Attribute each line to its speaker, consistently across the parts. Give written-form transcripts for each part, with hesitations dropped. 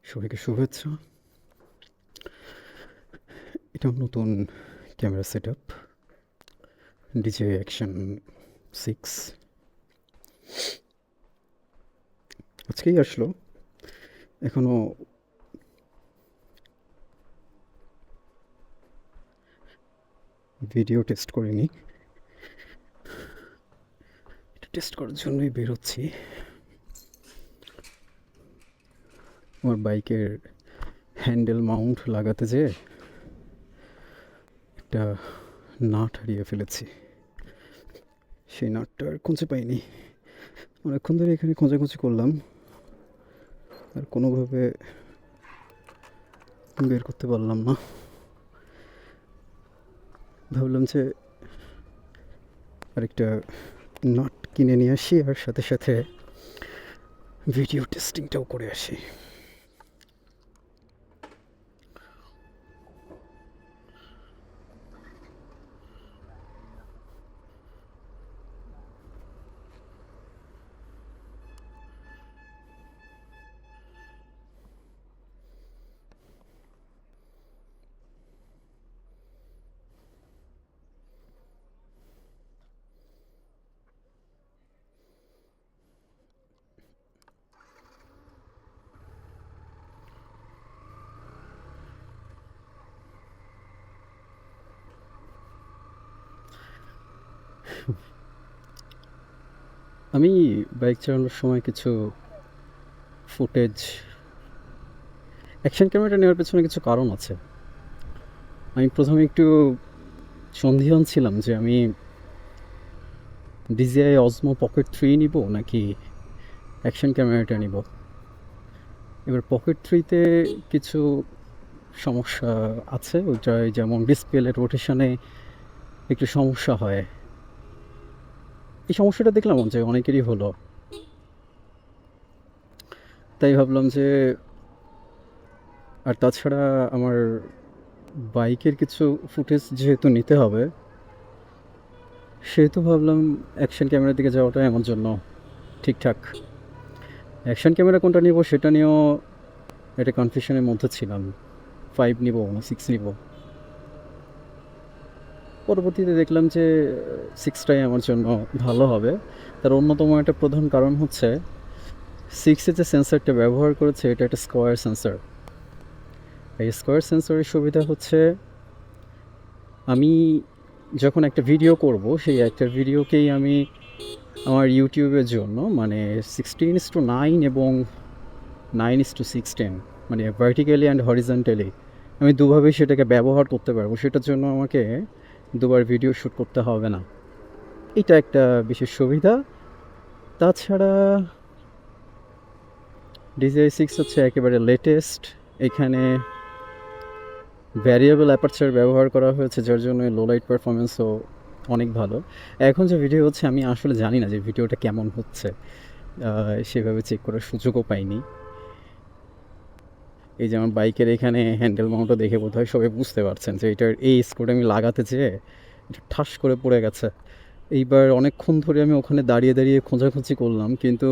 Speaker 1: সবাইকে শুভেচ্ছা। এটা নতুন camera set up, DJI action 6 আজকেই আসলো। এখনো ভিডিও টেস্ট করিনি, এটা টেস্ট করার জন্যই বেরোচ্ছি। আমার বাইকের হ্যান্ডেল মাউন্ট লাগাতে যেয়ে একটা নাট হারিয়ে ফেলেছি। সেই নাটটা আর খুঁজে পাইনি। অনেকক্ষণ ধরে এখানে খোঁজাখুঁজি করলাম, আর কোনোভাবে বের করতে পারলাম না। ভাবলাম যে আরেকটা নাট কিনে নিয়ে আসি, আর সাথে সাথে ভিডিও টেস্টিংটাও করে আসি। আমি বাইক চালানোর সময় কিছু ফুটেজ, অ্যাকশন ক্যামেরাটা নেওয়ার পেছনে কিছু কারণ আছে। আমি প্রথমে একটু সন্দিহান ছিলাম যে আমি DJI Osmo Pocket 3 নিব নাকি অ্যাকশন ক্যামেরাটা নিব। এবার পকেট 3তে কিছু সমস্যা আছে, ওইটায় যেমন ডিসপ্লে রোটেশনে একটু সমস্যা হয়। এই সমস্যাটা দেখলাম যে অনেকেরই হলো, তাই ভাবলাম যে, আর তাছাড়া আমার বাইকের কিছু ফুটেজ যেহেতু নিতে হবে, সেহেতু ভাবলাম অ্যাকশন ক্যামেরার দিকে যাওয়াটাই আমার জন্য ঠিকঠাক। অ্যাকশন ক্যামেরা কোনটা নিব সেটা নিয়েও একটা কনফিউশনের মধ্যে ছিলাম, 5 নিব না 6 নিব। পরবর্তীতে দেখলাম যে 6টাই আমার জন্য ভালো হবে। তার অন্যতম একটা প্রধান কারণ হচ্ছে 6-এ যে সেন্সরটা ব্যবহার করেছে এটা একটা স্কোয়ার সেন্সর। এই স্কোয়ার সেন্সরের সুবিধা হচ্ছে আমি যখন একটা ভিডিও করব, সেই একটা ভিডিওকেই আমি আমার ইউটিউবের জন্য মানে 16:9 এবং 9:16, মানে ভার্টিক্যালি অ্যান্ড হরিজন্টালি আমি দুভাবেই সেটাকে ব্যবহার করতে পারবো। সেটার জন্য আমাকে দুবার ভিডিও শ্যুট করতে হবে না, এটা একটা বিশেষ সুবিধা। তাছাড়া DJI 6 হচ্ছে একেবারে লেটেস্ট। এখানে ভ্যারিয়েবল অ্যাপারচার ব্যবহার করা হয়েছে, যার জন্য লো লাইট পারফরমেন্সও অনেক ভালো। এখন যে ভিডিও হচ্ছে আমি আসলে জানি না যে ভিডিওটা কেমন হচ্ছে, সেভাবে চেক করার সুযোগও পাইনি। এই যে আমার বাইকের এখানে হ্যান্ডেল মাউন্টটা দেখে বোধহয় সবাই বুঝতে পারছেন যে এটার এই স্ক্রুটা আমি লাগাতে যেয়ে এটা ঠাস করে পড়ে গেছে। এইবার অনেকক্ষণ ধরে আমি ওখানে দাঁড়িয়ে দাঁড়িয়ে খোঁজাখুঁজি করলাম, কিন্তু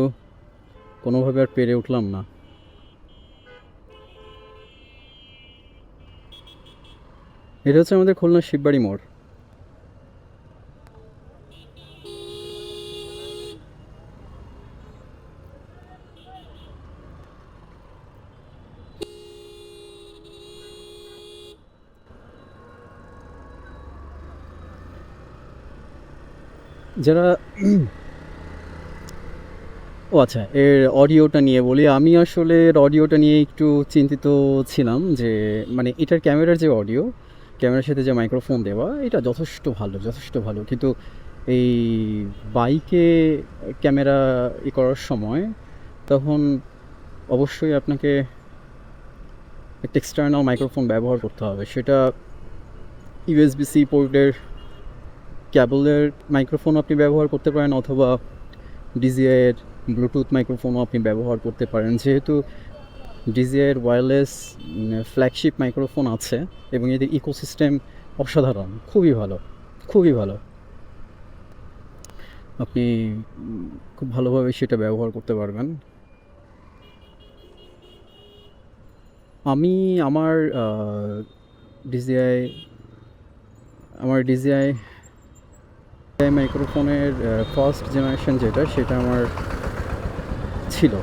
Speaker 1: কোনোভাবে আর পেরে উঠলাম না। এটা হচ্ছে আমাদের খুলনা শিববাড়ি মোড়। যারা ও আচ্ছা, এর অডিওটা নিয়ে বলি। আমি আসলে এর অডিওটা নিয়ে একটু চিন্তিত ছিলাম যে মানে এটার ক্যামেরার যে অডিও, ক্যামেরার সাথে যে মাইক্রোফোন দেওয়া, এটা যথেষ্ট ভালো, যথেষ্ট ভালো। কিন্তু এই বাইকে ক্যামেরা করার সময় তখন অবশ্যই আপনাকে একটা এক্সটার্নাল মাইক্রোফোন ব্যবহার করতে হবে। সেটা USB-C পোর্টের ক্যাবলের মাইক্রোফোন আপনি ব্যবহার করতে পারেন, অথবা DJI এর ব্লুটুথ মাইক্রোফোনও আপনি ব্যবহার করতে পারেন। যেহেতু ডিজিআইয়ের ওয়্যারলেস ফ্ল্যাগশিপ মাইক্রোফোন আছে এবং এদের ইকোসিস্টেম অসাধারণ, খুবই ভালো, খুবই ভালো। আপনি খুব ভালোভাবে সেটা ব্যবহার করতে পারবেন। আমি আমার ডিজিআই আমার ডিজিআই মাইক্রোফোনের ফার্স্ট জেনারেশন যেটা, সেটা আমার ছিল।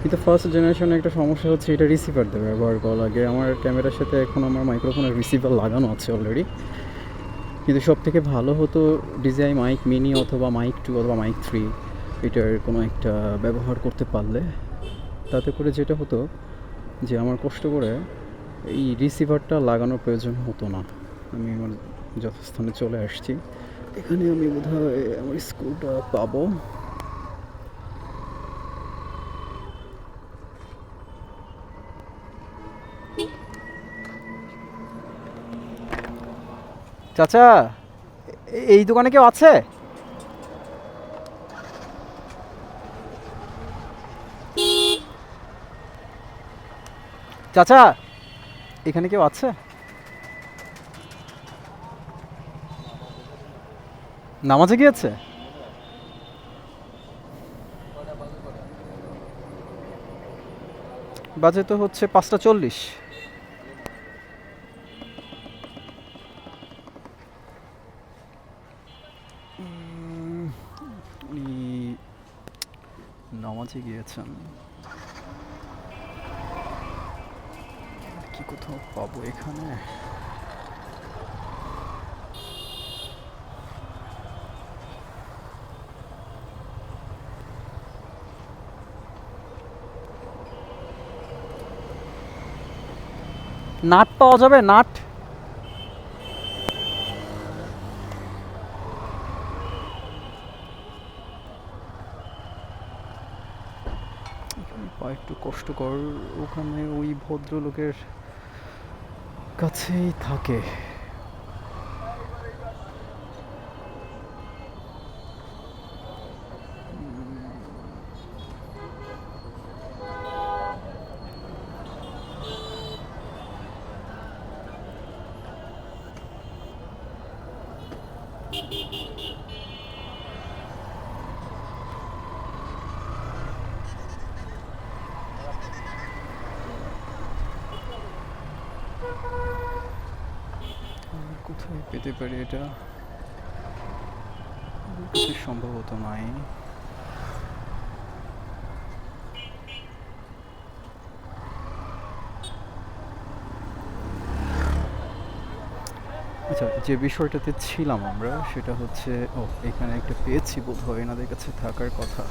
Speaker 1: কিন্তু ফার্স্ট জেনারেশনে একটা সমস্যা হচ্ছে, এটা রিসিভার দিয়ে ব্যবহার করা লাগে। আমার ক্যামেরার সাথে এখন আমার মাইক্রোফোনের রিসিভার লাগানো আছে অলরেডি। কিন্তু সব থেকে ভালো হতো ডিজিআই মাইক মিনি অথবা মাইক 2 অথবা মাইক 3 এটার কোনো একটা ব্যবহার করতে পারলে। তাতে করে যেটা হতো যে আমার কষ্ট করে এই রিসিভারটা লাগানোর প্রয়োজন হতো না। আমি আমার যথাস্থানে চলে আসছি। এখানে আমি বোধহয় আমার স্কুলটা পাবো। চাচা, এই দোকানে কেউ আছে? চাচা, এখানে কেউ আছে? নামাজে গিয়েছে? বাজে তো হচ্ছে 5:40। নামাজে গিয়েছেন। কি কোথাও পাবো এখানে? নাট পাওয়া যাবে? নাট? একটু কষ্টকর। ওখানে ওই ভদ্রলোকের কাছেই থাকে। কোথায় পেতে পারি এটা? সম্ভবত নাই। আচ্ছা, যে বিষয়টাতে ছিলাম আমরা, সেটা হচ্ছে এখানে একটা পেয়েছি বোধহয়, এনাদের কাছে থাকার কথা।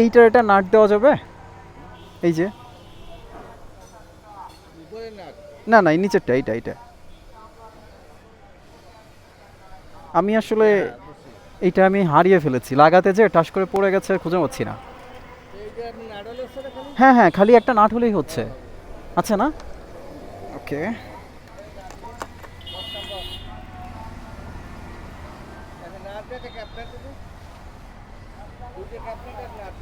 Speaker 1: এইটার এটা নাট দেওয়া যাবে? এই যে, না না, এই নিচেরটা, এইটা এইটা। আমি আসলে এইটা আমি হারিয়ে ফেলেছি, লাগাতে যে টাস করে পড়ে গেছে, খুঁজে পাচ্ছি না। হ্যাঁ হ্যাঁ, খালি একটা নাট হলেই হচ্ছে। আচ্ছা না, ওকে।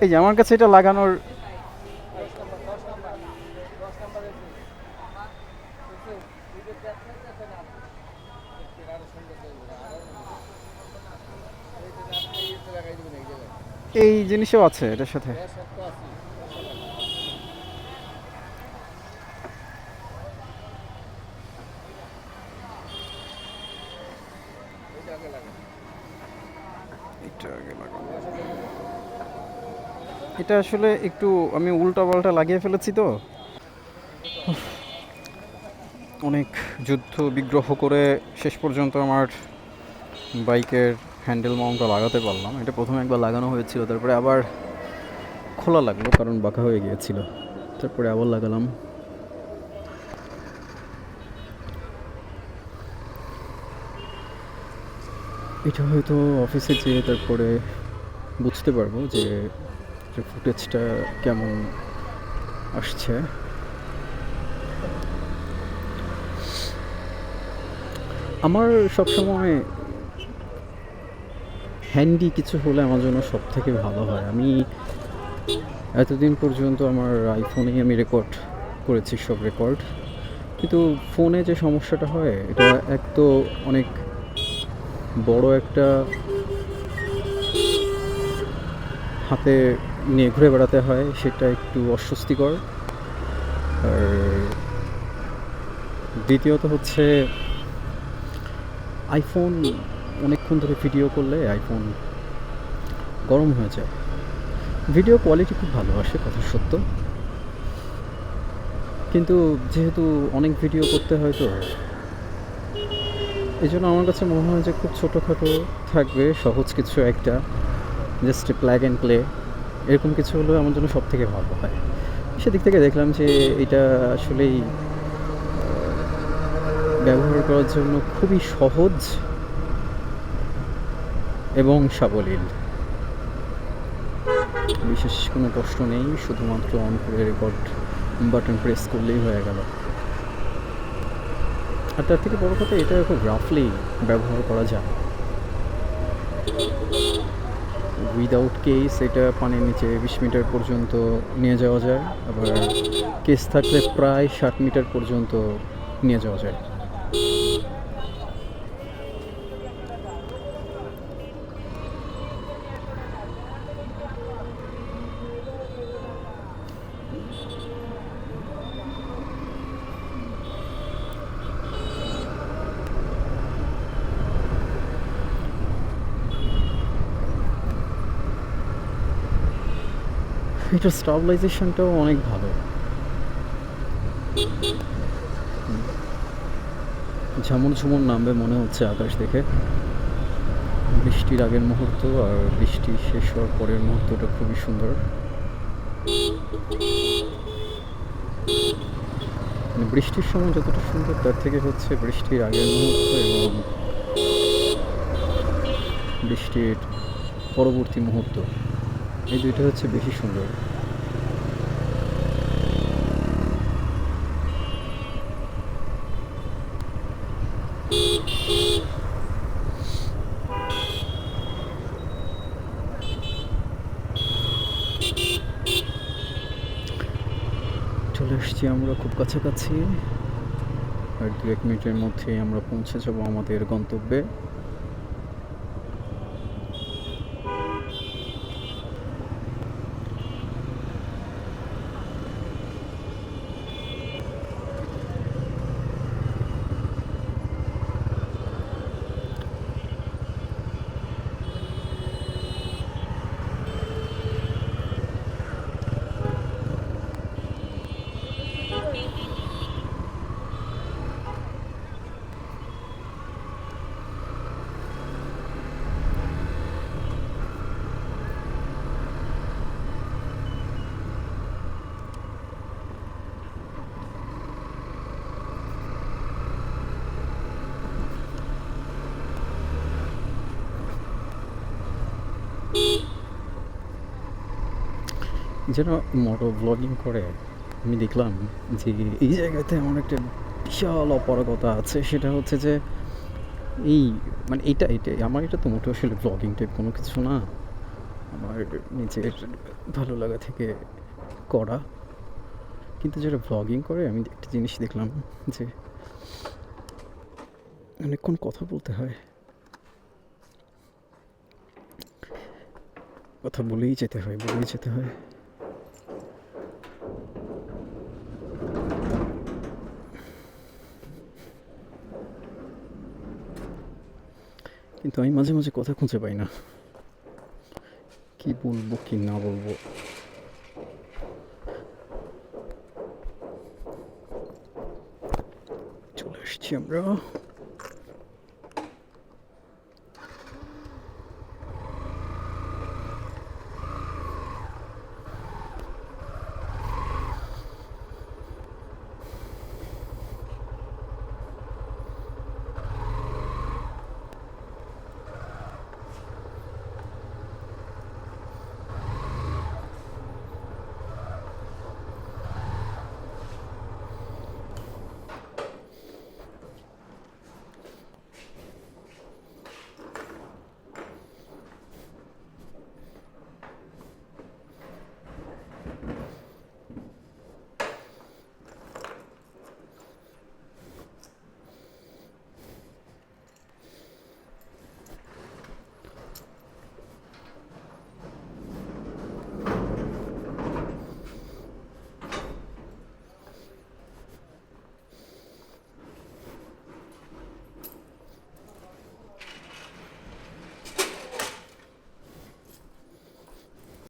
Speaker 1: এই যে আমার কাছে এটা লাগানোর, এই জিনিসও আছে এটার সাথে। এটা আসলে একটু আমি উল্টা পাল্টা লাগিয়ে ফেলেছি তো। অনেক যুদ্ধ বিগ্রহ করে শেষ পর্যন্ত আমার বাইকের হ্যান্ডেল মাউন্টটা লাগাতে পারলাম। এটা প্রথমে একবার লাগানো হয়েছিল, তারপরে আবার খোলা লাগলো কারণ বাঁকা হয়ে গিয়েছিল, তারপরে আবার লাগালাম। এটা হয়তো অফিসে যেয়ে তারপরে বুঝতে পারবো যে ফুটেজটা কেমন আসছে। আমার সবসময় হ্যান্ডি কিছু হলে আমার জন্য সব থেকে ভালো হয়। আমি এতদিন পর্যন্ত আমার আইফোনেই আমি রেকর্ড করেছি সব রেকর্ড। কিন্তু ফোনে যে সমস্যাটা হয় এটা এক তো অনেক বড় একটা হাতে নিয়ে ঘুরে বেড়াতে হয়, সেটা একটু অস্বস্তিকর। আর দ্বিতীয়ত হচ্ছে আইফোন অনেকক্ষণ ধরে ভিডিও করলে আইফোন গরম হয়ে যায়। ভিডিও কোয়ালিটি খুব ভালো আসে, কথা সত্য, কিন্তু যেহেতু অনেক ভিডিও করতে হয় তো এই জন্য আমার কাছে মনে হয় যে খুব ছোটোখাটো থাকবে, সহজ কিছু একটা, জাস্ট প্ল্যাগ অ্যান্ড প্লে, এরকম কিছু হলেও আমার জন্য সব থেকে ভালো হয়। সেদিক থেকে দেখলাম যে এটা আসলেই ব্যবহার করার জন্য খুবই সহজ এবং সাবলীল। বিশেষ কোনো কষ্ট নেই, শুধুমাত্র অন করে রেকর্ড বাটন প্রেস করলেই হয়ে গেল। আর তার থেকে বড় কথা, এটা খুব রাফলি ব্যবহার করা যায়। উইদাউট কেস এটা পানির নিচে 20 মিটার পর্যন্ত নিয়ে যাওয়া যায়, আবার কেস থাকলে প্রায় 60 মিটার পর্যন্ত নিয়ে যাওয়া যায়। এটার স্টাবলাইজেশনটাও অনেক ভালো। ঝামুর ঝুমুর নামবে মনে হচ্ছে আকাশ দেখে। বৃষ্টির আগের মুহূর্ত আর বৃষ্টি শেষ হওয়ার পরের মুহূর্তটা খুবই সুন্দর। মানে বৃষ্টির সময় যতটা সুন্দর তার থেকে হচ্ছে বৃষ্টির আগের মুহূর্ত এবং বৃষ্টির পরবর্তী মুহূর্ত, এই দুইটা হচ্ছে বেশি সুন্দর। চলে এসছি আমরা খুব কাছাকাছি, আর 2-1 মিনিটের মধ্যেই আমরা পৌঁছে যাব আমাদের গন্তব্যে। যেন মোটো ব্লগিং করে আমি দেখলাম যে এই জায়গাতে এমন একটা বিশাল অপারগতা আছে, সেটা হচ্ছে যে এই মানে এটাই আমার, এটা তো মোটেও আসলে ব্লগিং টাইপ কোনো কিছু না, আমার নিজের ভালো লাগা থেকে করা। কিন্তু যারা ব্লগিং করে আমি একটা জিনিস দেখলাম যে অনেকক্ষণ কথা বলতে হয়, কথা বলেই যেতে হয়। কিন্তু আমি মাঝে মাঝে কথা খুঁজে পাই না, কি বলবো কি না বলবো। চলে আসছি আমরা।